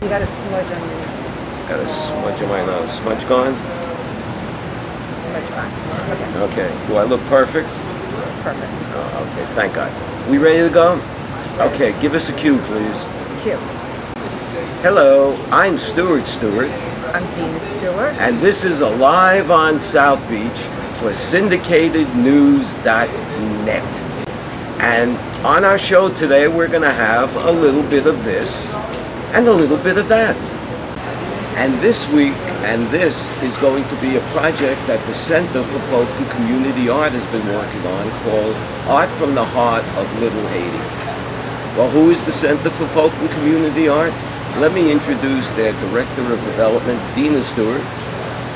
You got a smudge on your nose. Got a smudge on my nose. Smudge gone? Smudge on. Okay. Okay. Do I look perfect? Perfect. Oh, okay, thank God. We ready to go? Okay, give us a cue, please. Cue. Hello, I'm Stuart Stewart. I'm Dina Stewart. And this is Alive on South Beach for syndicatednews.net. And on our show today, we're going to have a little bit of this and a little bit of that. And this week, and this is going to be a project that the Center for Folk and Community Art has been working on called Art from the Heart of Little Haiti. Well, who is the Center for Folk and Community Art? Let me introduce their Director of Development, Dina Stewart,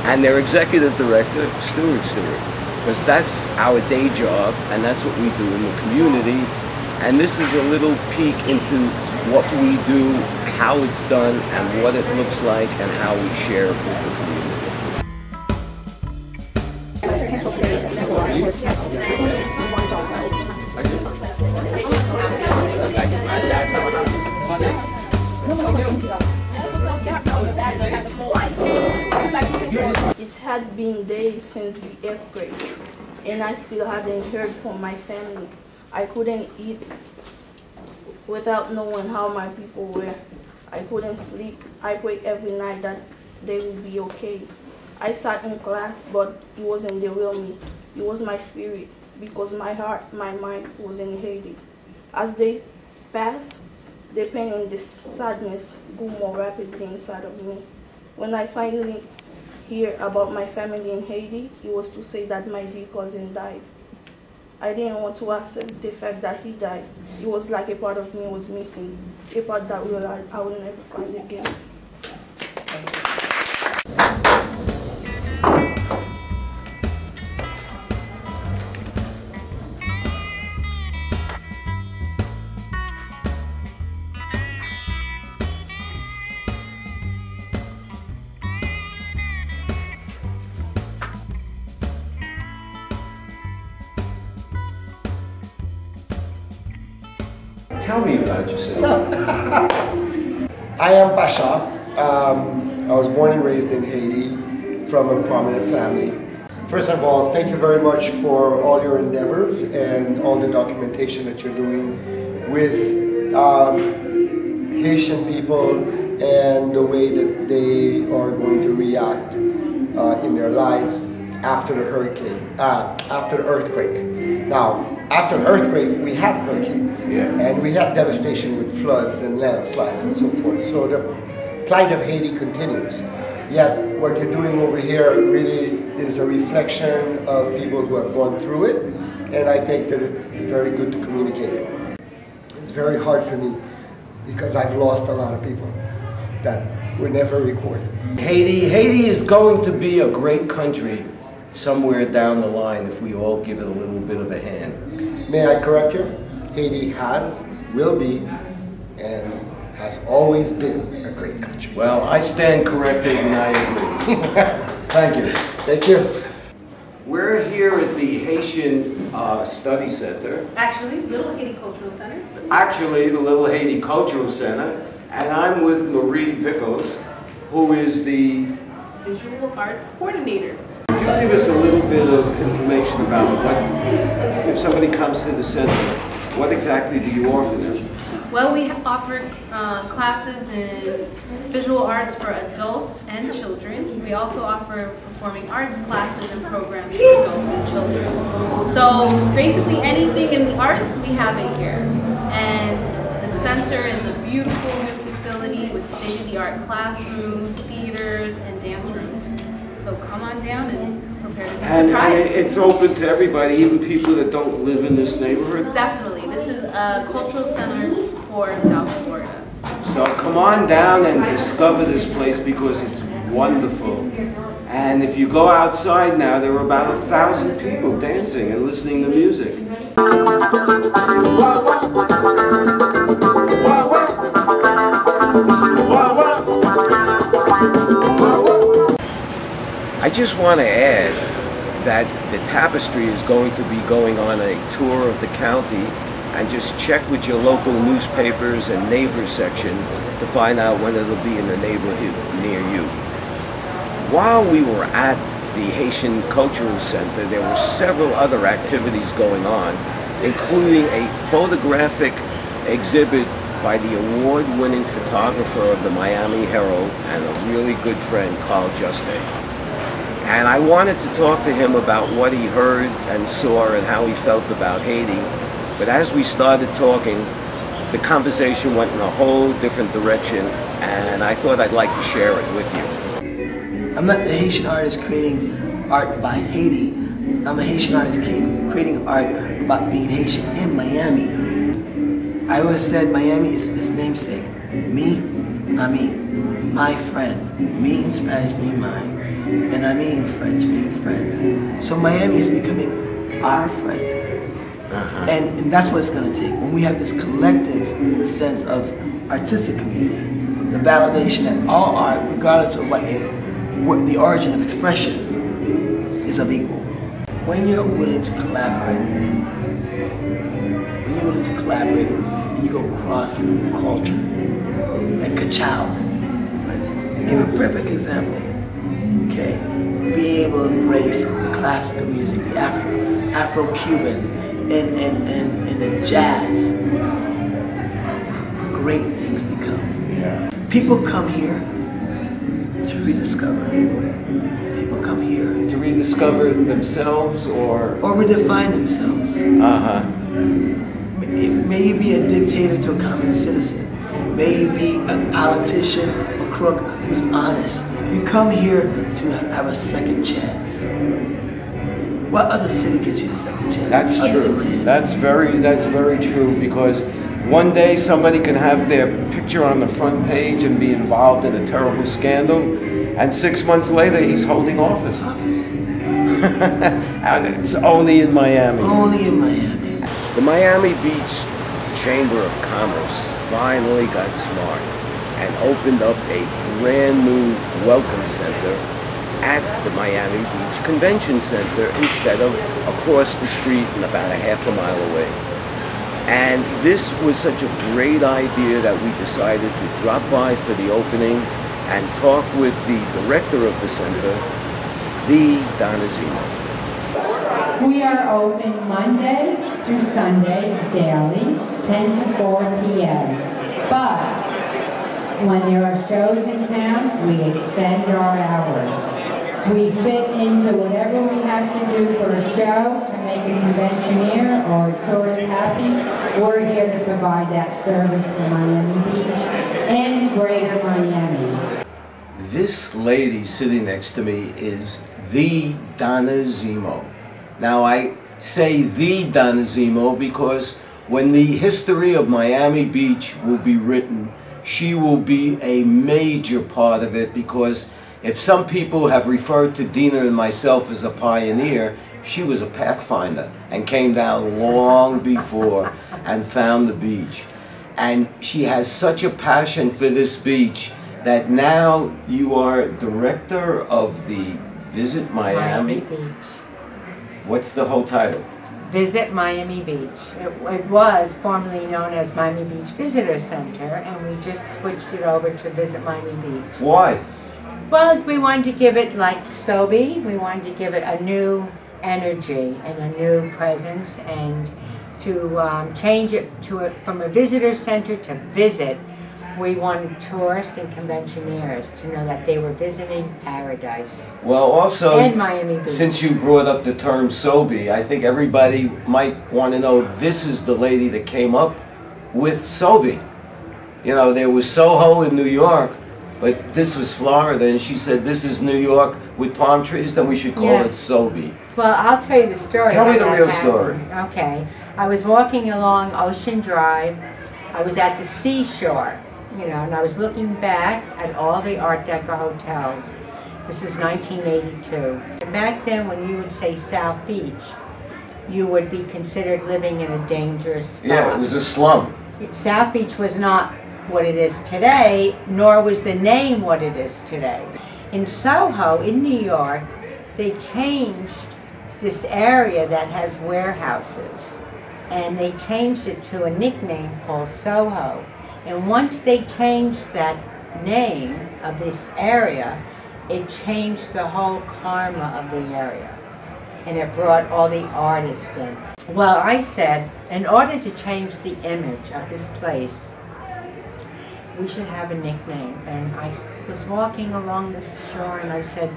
and their Executive Director, Stuart Stewart, because that's our day job, and that's what we do in the community. And this is a little peek into what we do, how it's done, and what it looks like, and how we share it with the community. It had been days since the earthquake, and I still hadn't heard from my family. I couldn't eat without knowing how my people were. I couldn't sleep. I prayed every night that they would be okay. I sat in class, but it wasn't the real me. It was my spirit, because my heart, my mind was in Haiti. As they passed, the pain and the sadness grew more rapidly inside of me. When I finally hear about my family in Haiti, it was to say that my dear cousin died. I didn't want to accept the fact that he died. It was like a part of me was missing, a part that I will never find again. Tell me about yourself. So, I am Pasha. I was born and raised in Haiti from a prominent family. First of all, thank you very much for all your endeavors and all the documentation that you're doing with Haitian people and the way that they are going to react in their lives after the earthquake. Now, after the earthquake, we had hurricanes, and we had devastation with floods and landslides and so forth. So the plight of Haiti continues. Yet what you're doing over here really is a reflection of people who have gone through it, and I think that it's very good to communicate it. It's very hard for me because I've lost a lot of people that were never recorded. Haiti is going to be a great country somewhere down the line if we all give it a little bit of a hand. May I correct you? Haiti has, will be, and has always been a great country. Well, I stand corrected and I agree. Thank you. Thank you. We're here at the Haitian Study Center. Actually, Little Haiti Cultural Center. Actually, the Little Haiti Cultural Center. And I'm with Marie Vicos, who is the Visual Arts Coordinator. Could you give us a little bit of information about what, if somebody comes to the center, what exactly do you offer them? Well, we offer classes in visual arts for adults and children. We also offer performing arts classes and programs for adults and children. So basically anything in the arts, we have it here. And the center is a beautiful new facility with state-of-the-art classrooms, theaters, and dance rooms. So come on down and prepare to be surprised. And it's open to everybody, even people that don't live in this neighborhood? Definitely. This is a cultural center for South Florida. So come on down and discover this place because it's wonderful. And if you go outside now, there are about 1,000 people dancing and listening to music. I just want to add that the Tapestry is going to be going on a tour of the county, and just check with your local neighbors section to find out when it'll be in the neighborhood near you. While we were at the Haitian Cultural Center, there were several other activities going on, including a photographic exhibit by the award-winning photographer of the Miami Herald and a really good friend, Carl Juste. And I wanted to talk to him about what he heard and saw and how he felt about Haiti. But as we started talking, the conversation went in a whole different direction, and I thought I'd like to share it with you. I'm not the Haitian artist creating art by Haiti. I'm a Haitian artist creating art about being Haitian in Miami. I always said Miami is its namesake. Me, ami, my friend. Me in Spanish mean mine, and ami in French mean friend. So Miami is becoming our friend. And that's what it's going to take. When we have this collective sense of artistic community, the validation that all art, regardless of what the origin of expression, is of equal. When you're willing to collaborate, and you go cross culture, like Kachow, for instance. I'll give you a perfect example. Okay, being able to embrace the classical music, the Afro-Cuban, and the jazz. Great things become. People come here to rediscover. People come here To rediscover themselves or redefine themselves. May you be a dictator to a common citizen. May you be a politician, a crook who's honest. You come here to have a second chance. What other city gives you a second chance? That's true. That's very true, because one day somebody can have their picture on the front page and be involved in a terrible scandal, and 6 months later he's holding office. And it's only in Miami. Only in Miami. The Miami Beach Chamber of Commerce finally got smart and opened up a brand new welcome center at the Miami Beach Convention Center instead of across the street and about a half a mile away. And this was such a great idea that we decided to drop by for the opening and talk with the director of the center, the Donna Zemo. We are open Monday through Sunday daily, 10 to 4 p.m. But when there are shows in town, we extend our hours. We fit into whatever we have to do for a show to make a conventioneer or a tourist happy. We're here to provide that service for Miami Beach and Greater Miami. This lady sitting next to me is the Donna Zemo. Now I say the Donna Zemo because when the history of Miami Beach will be written, she will be a major part of it, because if some people have referred to Dina and myself as a pioneer, she was a pathfinder and came down long before and found the beach. And she has such a passion for this beach that now you are director of the Visit Miami Beach. What's the whole title? Visit Miami Beach. It was formerly known as Miami Beach Visitor Center, and we just switched it over to Visit Miami Beach. Why? Well, we wanted to give it, like Sobe, we wanted to give it a new energy and a new presence, and to change it from a visitor center to visit. We wanted tourists and conventioneers to know that they were visiting paradise. Well, also, and Miami Beach. Since you brought up the term Sobe, I think everybody might want to know this is the lady that came up with Sobe. You know, there was Soho in New York, but this was Florida, and she said this is New York with palm trees, then we should call it Sobe. Well, I'll tell you the story. Tell me the real story. Okay. I was walking along Ocean Drive. I was at the seashore. You know, and I was looking back at all the Art Deco hotels. This is 1982. Back then, when you would say South Beach, you would be considered living in a dangerous spot. Yeah, it was a slum. South Beach was not what it is today, nor was the name what it is today. In Soho, in New York, they changed this area that has warehouses, and they changed it to a nickname called Soho. And once they changed that name of this area, it changed the whole karma of the area. And it brought all the artists in. Well, I said, in order to change the image of this place, we should have a nickname. And I was walking along the shore and I said,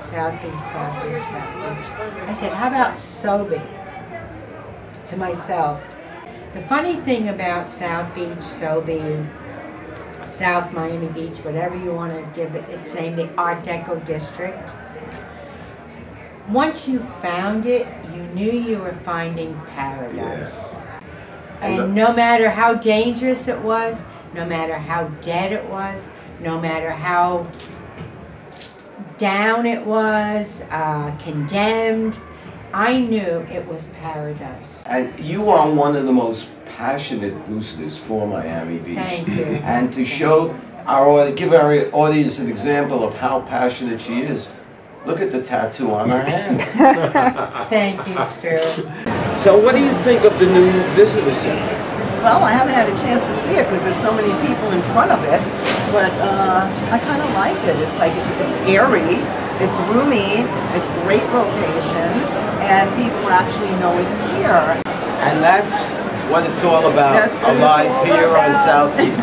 South Beach, South Beach, South Beach. I said, how about Sobe? To myself. The funny thing about South Beach, Sobe, South Miami Beach, whatever you want to give it its name, the Art Deco district. Once you found it, you knew you were finding paradise. And no matter how dangerous it was, no matter how dead it was, no matter how down it was, condemned, I knew it was paradise. And you are one of the most passionate boosters for Miami Beach. Thank you. And to show give our audience an example of how passionate she is, look at the tattoo on her hand. Thank you, Stuart. So what do you think of the new visitor center? Well, I haven't had a chance to see it because there's so many people in front of it, but I kind of like it. It's like, it's airy, it's roomy, it's great location, and people actually know it's here. And that's what it's all about, That's what it's alive all here on about. South Beach.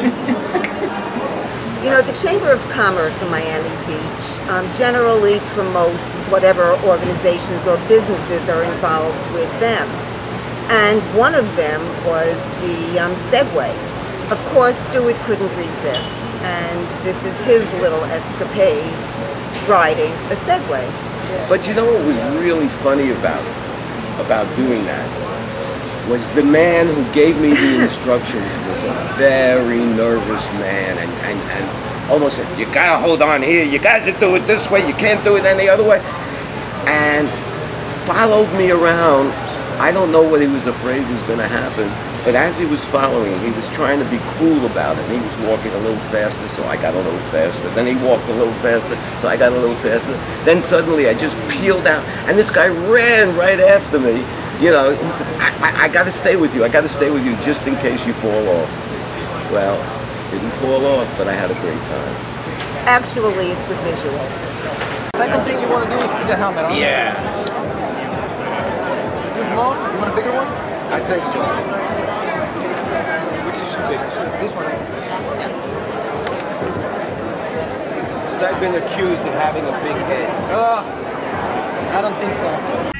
You know, the Chamber of Commerce in Miami Beach generally promotes whatever organizations or businesses are involved with them. And one of them was the Segway. Of course, Stuart couldn't resist, and this is his little escapade, riding a Segway. But you know what was really funny about doing that? Was the man who gave me the instructions was a very nervous man and almost said, you gotta hold on here, you gotta do it this way, you can't do it any other way. And followed me around. I don't know what he was afraid was gonna happen, but as he was following, he was trying to be cool about it. He was walking a little faster, so I got a little faster. Then he walked a little faster, so I got a little faster. Then suddenly I just peeled out, and this guy ran right after me. You know, he says, I gotta stay with you, I gotta stay with you just in case you fall off. Well, didn't fall off, but I had a great time. Actually, it's a visual. Second thing you want to do is put the helmet on. Yeah. Too small? You want a bigger one? I think so. Which is your biggest? This one. Because I've been accused of having a big head. I don't think so.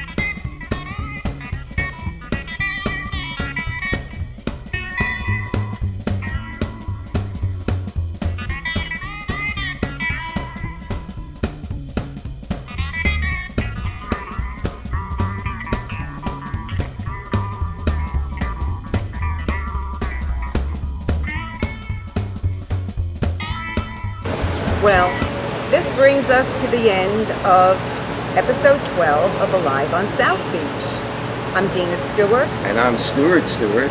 Well, this brings us to the end of episode 12 of Alive on South Beach. I'm Dina Stewart. And I'm Stuart Stewart.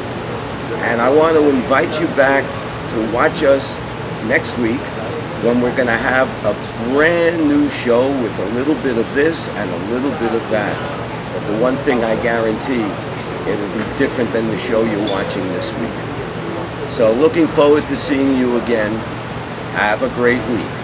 And I want to invite you back to watch us next week when we're going to have a brand new show with a little bit of this and a little bit of that. But the one thing I guarantee, it'll be different than the show you're watching this week. So looking forward to seeing you again. Have a great week.